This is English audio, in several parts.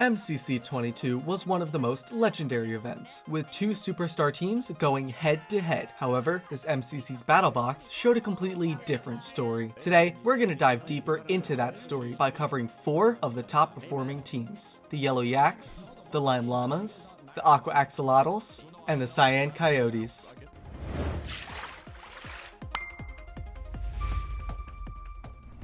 MCC22 was one of the most legendary events, with two superstar teams going head-to-head. However, this MCC's Battle Box showed a completely different story. Today, we're going to dive deeper into that story by covering 4 of the top performing teams: the Yellow Yaks, the Lime Llamas, the Aqua Axolotls, and the Cyan Coyotes.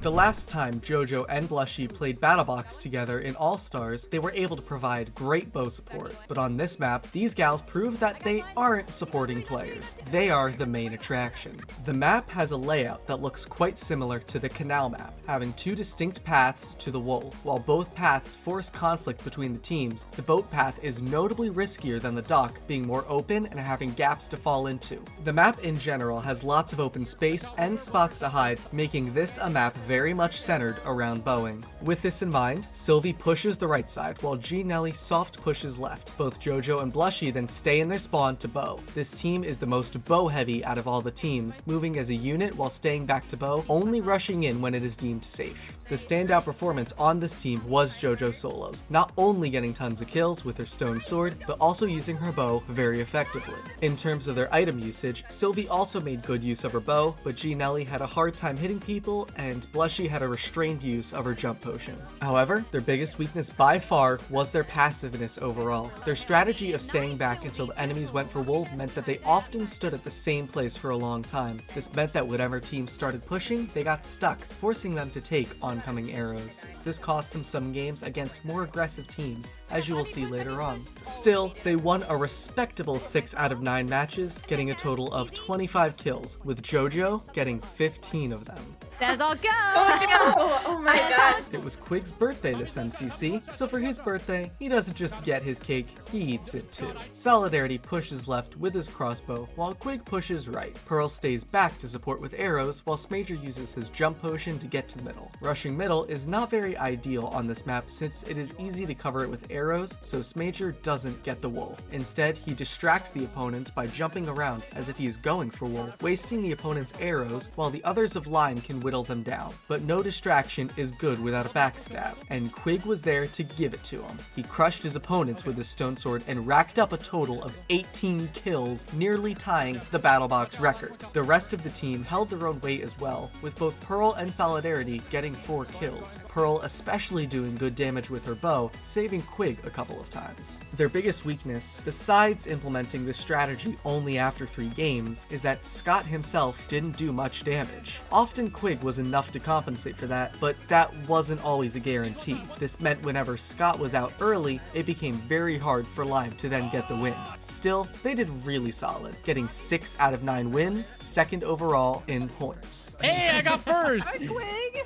The last time JoJo and Blushy played BattleBox together in All-Stars, they were able to provide great bow support, but on this map, these gals prove that they aren't supporting players. They are the main attraction. The map has a layout that looks quite similar to the Canal map, having 2 distinct paths to the wool. While both paths force conflict between the teams, the boat path is notably riskier than the dock, being more open and having gaps to fall into. The map in general has lots of open space and spots to hide, making this a map very much centered around bowing. With this in mind, Sylvie pushes the right side while G Nelly soft pushes left. Both JoJo and Blushy then stay in their spawn to bow. This team is the most bow heavy out of all the teams, moving as a unit while staying back to bow, only rushing in when it is deemed safe. The standout performance on this team was JoJo Solo's, not only getting tons of kills with her stone sword, but also using her bow very effectively. In terms of their item usage, Sylvie also made good use of her bow, but G Nelly had a hard time hitting people, and Blushy had a restrained use of her jump potion. However, their biggest weakness by far was their passiveness overall. Their strategy of staying back until the enemies went for wool meant that they often stood at the same place for a long time. This meant that whatever team started pushing, they got stuck, forcing them to take oncoming arrows. This cost them some games against more aggressive teams, as you will see later on. Still, they won a respectable 6 out of 9 matches, getting a total of 25 kills, with JoJo getting 15 of them. Let's all go! Oh my god. It was Quig's birthday this MCC, so for his birthday, he doesn't just get his cake, he eats it too. Solidarity pushes left with his crossbow, while Quig pushes right. Pearl stays back to support with arrows, while Smager uses his jump potion to get to middle. Rushing middle is not very ideal on this map since it is easy to cover it with arrows, so Smager doesn't get the wool. Instead, he distracts the opponents by jumping around as if he is going for wool, wasting the opponent's arrows while the others of line can whittle them down. But no distraction is good without a backstab, and Quig was there to give it to him. He crushed his opponents with his stone sword and racked up a total of 18 kills, nearly tying the BattleBox record. The rest of the team held their own weight as well, with both Pearl and Solidarity getting 4 kills. Pearl especially doing good damage with her bow, saving Quig a couple of times. Their biggest weakness, besides implementing this strategy only after 3 games, is that Scott himself didn't do much damage. Often Quig was enough to compensate for that, but that wasn't always a guarantee. This meant whenever Scott was out early, it became very hard for Lime to then get the win. Still, they did really solid, getting 6 out of 9 wins, 2nd overall in points. Hey, I got first! Quig!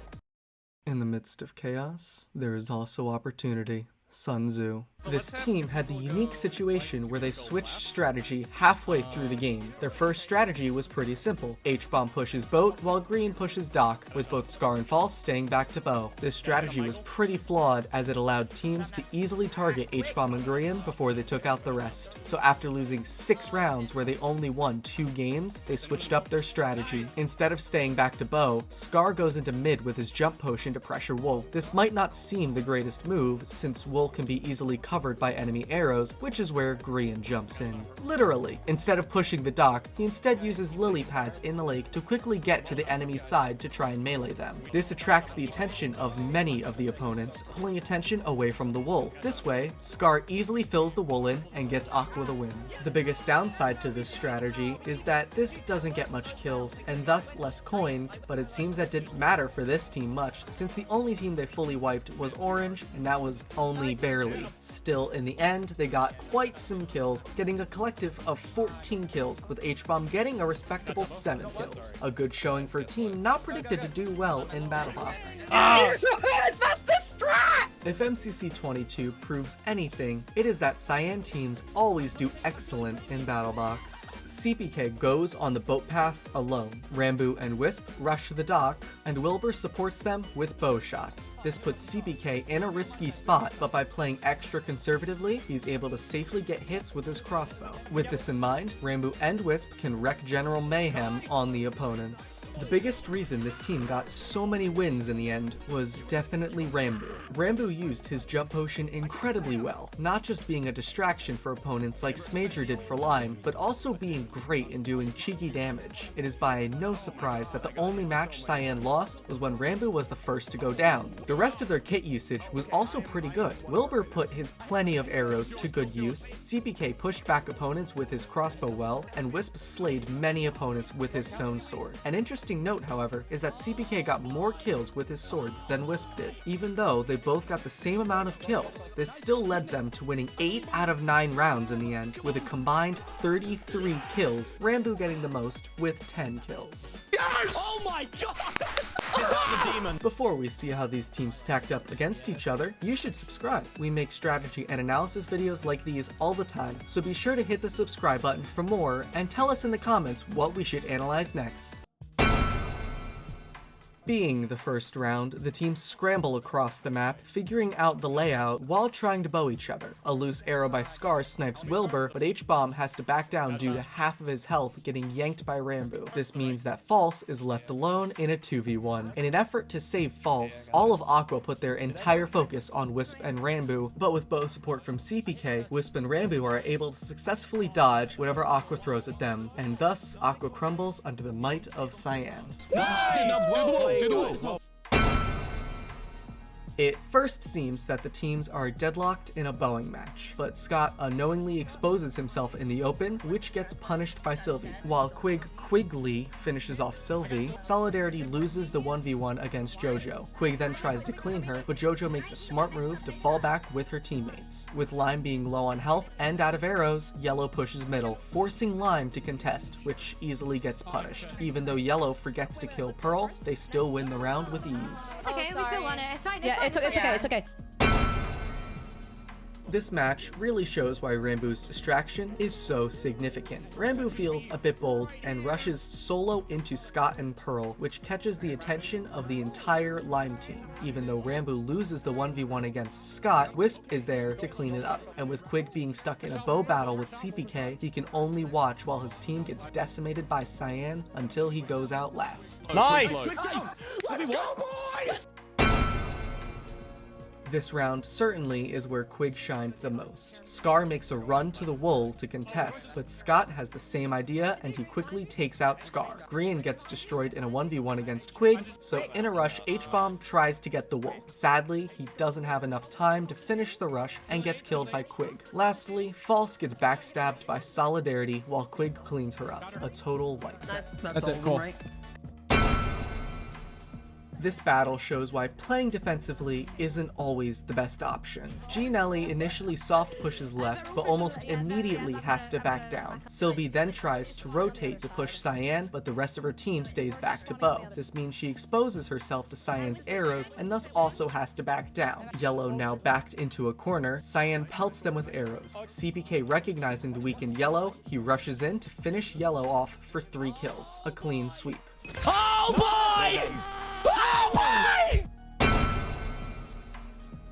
In the midst of chaos, there is also opportunity. Sun Tzu. This team had the unique situation where they switched strategy halfway through the game. Their first strategy was pretty simple. H-Bomb pushes boat while Grian pushes dock, with both Scar and False staying back to bow. This strategy was pretty flawed as it allowed teams to easily target H-Bomb and Grian before they took out the rest. So after losing 6 rounds where they only won 2 games, they switched up their strategy. Instead of staying back to bow, Scar goes into mid with his jump potion to pressure wool. This might not seem the greatest move since wool can be easily covered by enemy arrows, which is where Grian jumps in. Literally, instead of pushing the dock, he instead uses lily pads in the lake to quickly get to the enemy's side to try and melee them. This attracts the attention of many of the opponents, pulling attention away from the wool. This way, Scar easily fills the wool in and gets Aqua the win. The biggest downside to this strategy is that this doesn't get much kills, and thus less coins, but it seems that didn't matter for this team much, since the only team they fully wiped was Orange, and that was only barely. Still, in the end, they got quite some kills, getting a collective of 14 kills, with H-Bomb getting a respectable 7 kills. A good showing for a team not predicted to do well in BattleBox. That's the strat! If MCC22 proves anything, it is that Cyan teams always do excellent in BattleBox. Seapeekay goes on the boat path alone. Ranboo and Wisp rush the dock, and Wilbur supports them with bow shots. This puts Seapeekay in a risky spot, but by playing extra conservatively, he's able to safely get hits with his crossbow. With this in mind, Ranboo and Wisp can wreak general mayhem on the opponents. The biggest reason this team got so many wins in the end was definitely Ranboo. Ranboo used his jump potion incredibly well, not just being a distraction for opponents like Smager did for Lime, but also being great in doing cheeky damage. It is by no surprise that the only match Cyan lost was when Ranboo was the first to go down. The rest of their kit usage was also pretty good. Wilbur put his plenty of arrows to good use, Seapeekay pushed back opponents with his crossbow well, and Wisp slayed many opponents with his stone sword. An interesting note, however, is that Seapeekay got more kills with his sword than Wisp did. Even though they both got the same amount of kills, this still led them to winning 8 out of 9 rounds in the end, with a combined 33 kills, Ranboo getting the most with 10 kills. Yes! Oh my god! Before we see how these teams stacked up against each other, you should subscribe. We make strategy and analysis videos like these all the time, so be sure to hit the subscribe button for more and tell us in the comments what we should analyze next. Being the first round, the teams scramble across the map, figuring out the layout while trying to bow each other. A loose arrow by Scar snipes Wilbur, but H-Bomb has to back down due to half of his health getting yanked by Ranboo. This means that False is left alone in a 2v1. In an effort to save False, all of Aqua put their entire focus on Wisp and Ranboo, but with bow support from Seapeekay, Wisp and Ranboo are able to successfully dodge whatever Aqua throws at them, and thus Aqua crumbles under the might of Cyan. It first seems that the teams are deadlocked in a bowing match, but Scott unknowingly exposes himself in the open, which gets punished by Sylvie. While Quigley finishes off Sylvie, Solidarity loses the 1v1 against JoJo. Quig then tries to clean her, but JoJo makes a smart move to fall back with her teammates. With Lime being low on health and out of arrows, Yellow pushes middle, forcing Lime to contest, which easily gets punished. Even though Yellow forgets to kill Pearl, they still win the round with ease. Okay, we still won it. It's fine. Yeah, it's okay, it's okay. This match really shows why Ranboo's distraction is so significant. Ranboo feels a bit bold and rushes solo into Scott and Pearl, which catches the attention of the entire Lime team. Even though Ranboo loses the 1v1 against Scott, Wisp is there to clean it up. And with Quig being stuck in a bow battle with Seapeekay, he can only watch while his team gets decimated by Cyan until he goes out last. Nice! Let's go, boys! This round certainly is where Quig shined the most. Scar makes a run to the wool to contest, but Scott has the same idea and he quickly takes out Scar. Grian gets destroyed in a 1v1 against Quig, so in a rush, H-Bomb tries to get the wool. Sadly, he doesn't have enough time to finish the rush and gets killed by Quig. Lastly, False gets backstabbed by Solidarity while Quig cleans her up. A total wipe. That's it, cool. Right? This battle shows why playing defensively isn't always the best option. Gianelli initially soft pushes left, but almost immediately has to back down. Sylvie then tries to rotate to push Cyan, but the rest of her team stays back to bow. This means she exposes herself to Cyan's arrows and thus also has to back down. Yellow now backed into a corner, Cyan pelts them with arrows. Seapeekay recognizing the weakened Yellow, he rushes in to finish Yellow off for 3 kills. A clean sweep. Oh boy! Oh boy!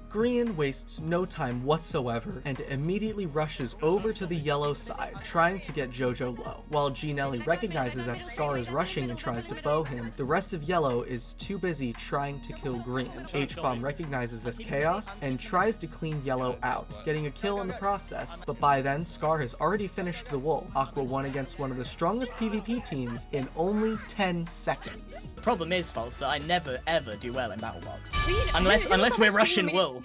Grian wastes no time whatsoever and immediately rushes over to the Yellow side, trying to get JoJo low. While Gianelli recognizes that Scar is rushing and tries to bow him, the rest of Yellow is too busy trying to kill Grian. H-Bomb recognizes this chaos and tries to clean Yellow out, getting a kill in the process, but by then Scar has already finished the wool. Aqua won against one of the strongest PvP teams in only 10 seconds. The problem is, False, that I never ever do well in Battle Box. Unless we're rushing wool.